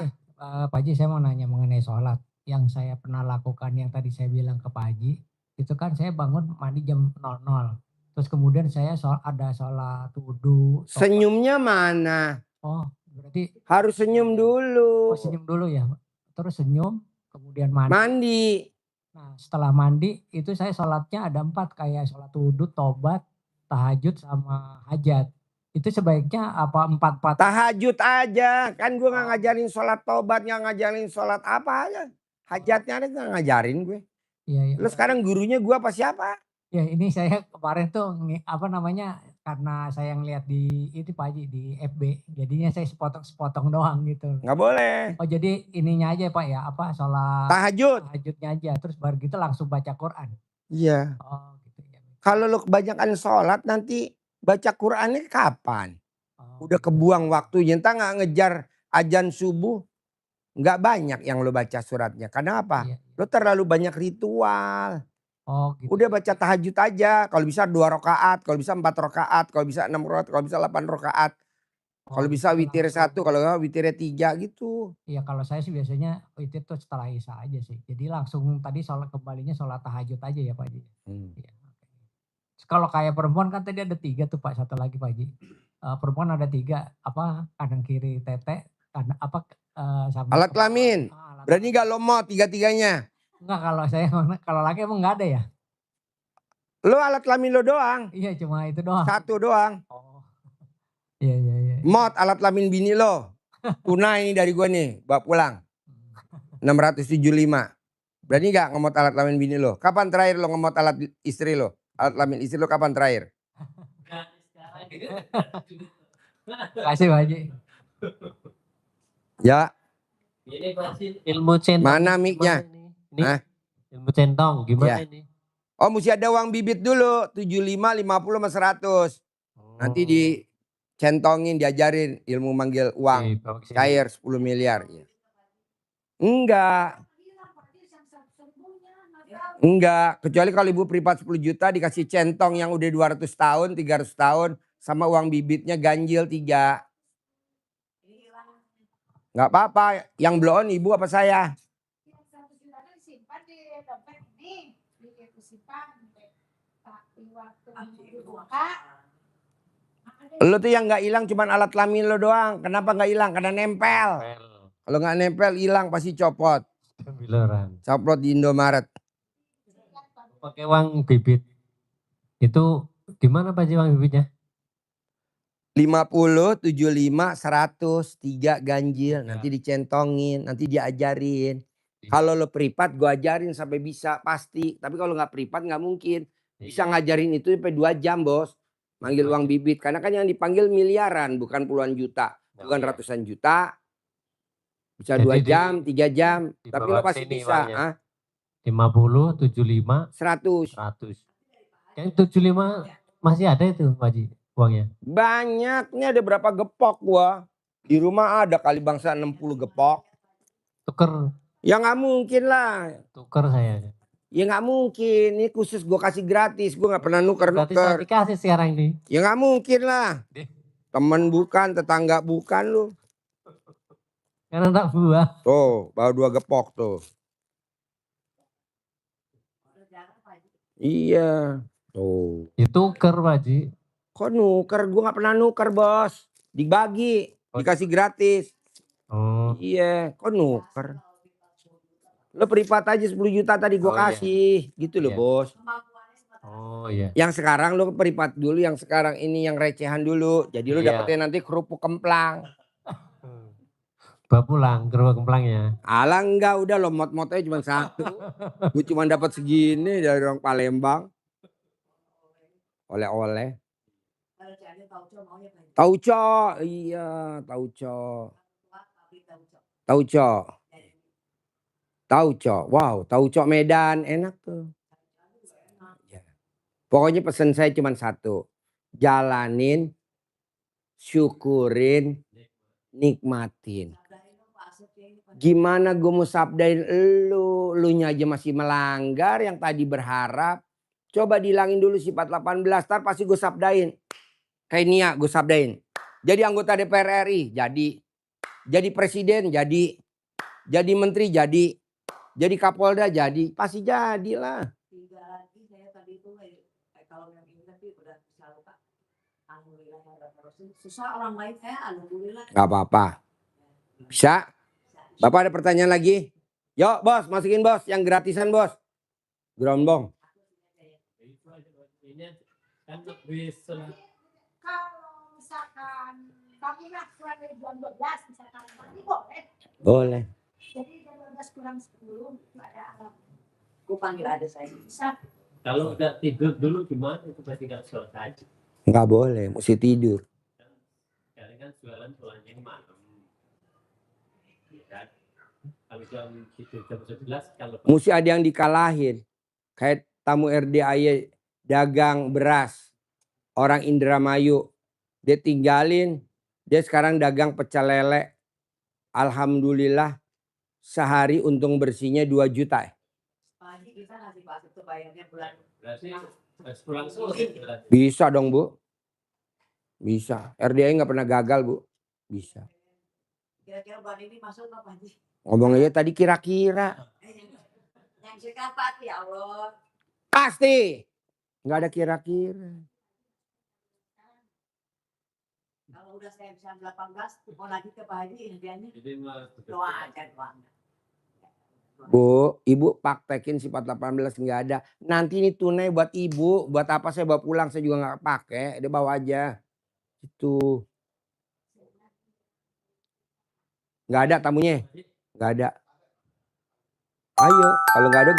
Pak Haji saya mau nanya mengenai sholat. Yang saya pernah lakukan yang tadi saya bilang ke Pak Haji. Itu kan saya bangun mandi jam 00. Terus kemudian saya ada sholat wudu. Senyumnya mana? Oh berarti. Harus senyum dulu. Oh senyum dulu ya. Terus senyum kemudian mandi. Mandi. Nah setelah mandi itu saya sholatnya ada 4. Kayak sholat wudu, tobat, tahajud sama hajat. Itu sebaiknya apa 4-4? Tahajud aja. Kan gue gak ngajarin sholat tobat. Gak ngajarin sholat apa aja. Hajatnya ada gak ngajarin gue. Iya, iya. Lu sekarang gurunya gue apa siapa? Ya ini saya kemarin tuh apa namanya karena saya ngeliat di itu Pak Haji di FB. Jadinya saya sepotong doang gitu. Gak boleh. Oh jadi ininya aja Pak ya apa sholat tahajudnya aja. Terus baru gitu langsung baca Quran. Iya. Oh gitu ya. Kalau lu kebanyakan sholat nanti baca Qurannya kapan? Udah kebuang waktunya. Entah gak ngejar ajan subuh. Gak banyak yang lu baca suratnya. Karena apa? Iya. Lu terlalu banyak ritual. Oh gitu. Udah baca tahajud aja. Kalau bisa 2 rakaat. Kalau bisa 4 rakaat. Kalau bisa 6 rakaat. Kalau bisa 8 rakaat. Kalau bisa witir 1. Kalau nggak witirnya 3 gitu. Iya kalau saya sih biasanya witir tuh setelah Isya aja sih. Jadi langsung tadi kembalinya sholat tahajud aja ya Pak Haji. Iya. Kalau kayak perempuan kan tadi ada 3 tuh Pak. Satu lagi Pak Haji. Perempuan ada 3. Apa kanan kiri tete. Kanan apa sama alat kelamin. Berani gak lo mau 3-3-nya? Enggak kalau saya kalau laki emang nggak ada ya. Lo alat kelamin lo doang. Iya cuma itu doang. 1 doang. Oh. Iya. Mod alat kelamin bini lo. Tunai nih dari gue nih. Bawa pulang. 675. Berani gak ngemot alat kelamin bini lo? Kapan terakhir lo ngemot alat istri lo? Alat kelamin istri lo kapan terakhir? Kasih Pak Haji. Ya. Ini pasti ilmu centong. Mana mic-nya? Ini ilmu centong gimana ini? Oh mesti ada uang bibit dulu. 75, 50 sama 100. Nanti dicentongin, diajarin ilmu manggil uang. Cair 10 miliar. Enggak. Kecuali kalau ibu privat 10 juta dikasih centong yang udah 200 tahun, 300 tahun. Sama uang bibitnya ganjil 3. Nggak apa-apa, yang blow on ibu apa saya? Lo tuh yang nggak hilang cuman alat kelamin lo doang. Kenapa nggak hilang? Karena nempel. Kalau nggak nempel hilang pasti copot. Copot di Indomaret. Pakai uang bibit. Itu gimana Pak Haji uang bibitnya? 50, 75, 100, 3 ganjil. Nanti dicentongin, nanti diajarin. Kalau lo privat gue ajarin sampai bisa pasti. Tapi kalau nggak privat nggak mungkin. Bisa ngajarin itu sampai 2 jam bos. Manggil uang bibit. Karena kan yang dipanggil miliaran bukan puluhan juta. Bukan ratusan juta. Bisa 2 jam, 3 jam. Tapi lo pasti bisa. 50, 75, 100. Yang 75 masih ada itu Pak Haji uangnya? Banyak. Ini ada berapa gepok gua. Di rumah ada kali bangsa 60 gepok. Tuker. Ya nggak mungkin lah. Tuker saya. Ya nggak mungkin. Ini khusus gue kasih gratis. Gue nggak pernah nuker-nuker. Gratis dikasih sekarang ini. Ya nggak mungkin lah. Temen bukan, tetangga bukan lu. Kan anak buah. Tuh, bawa 2 gepok tuh. Iya. Tuh. Dituker Pak Haji. Kok nuker? Gue gak pernah nuker bos. Dibagi, dikasih gratis. Oh. Iya, kok nuker? Lo privat aja 10 juta tadi gue Oh, iya. kasih. Gitu loh Iya. bos. Oh iya. Yang sekarang lo privat dulu, yang sekarang ini yang recehan dulu. Jadi lo Iya. dapetnya nanti kerupuk kemplang. Bawa pulang kerupuk kemplangnya. Alah enggak, udah lo mot-motnya cuma 1. Gue cuma dapat segini dari orang Palembang. Oleh-oleh. Tauco, iya tauco. Tauco. Tauco, wow tauco Medan enak tuh. Ya. Pokoknya pesan saya cuma 1. Jalanin, syukurin, nikmatin. Gimana gue mau sabdain lu nya aja masih melanggar, yang tadi berharap. Coba dilangin dulu sifat 18, ntar pasti gue sabdain. Kayak Nia gue sabdain. Jadi anggota DPR RI, jadi presiden, jadi menteri, jadi kapolda, jadi pasti jadilah. Susah orang lain saya alhamdulillah. Gak apa-apa. Bisa? Bapak ada pertanyaan lagi? Yuk bos, masukin bos, yang gratisan bos. Groundbong. Kalau misalkan bangunlah kurang dari jam 12 misalkan nanti boleh. Boleh. Jadi jam 12 kurang 10 itu ada alam. Gue panggil ada saya. Bisa. Kalau udah tidur dulu gimana itu berarti nggak sholat tahajud. Nggak boleh, mesti tidur. Karena kan jualannya malam. Ya, kalau jam 11 kalau Mesti ada yang dikalahin. Kayak tamu RDAY dagang beras. Orang Indramayu. Dia tinggalin. Dia sekarang dagang pecel lele. Alhamdulillah. Sehari untung bersihnya 2 juta. Kita ngasih pas itu bayarnya bulan. Bisa dong Bu. Bisa. RDAY nggak pernah gagal Bu. Bisa. Kira-kira bulan ini masuk apa Pak Haji? Ngomong aja tadi kira-kira. Yang sekapat ya Allah. Pasti. Nggak ada kira-kira. Kalau udah saya bisa 18, mau lagi ke Pak Haji hadiahnya. Doa aja doa. Bu, ibu praktekin sifat 18 nggak ada. Nanti ini tunai buat ibu, buat apa saya bawa pulang, saya juga nggak pakai, dia bawa aja. Itu. Nggak ada tamunya? Nggak ada. Ayo, kalau nggak ada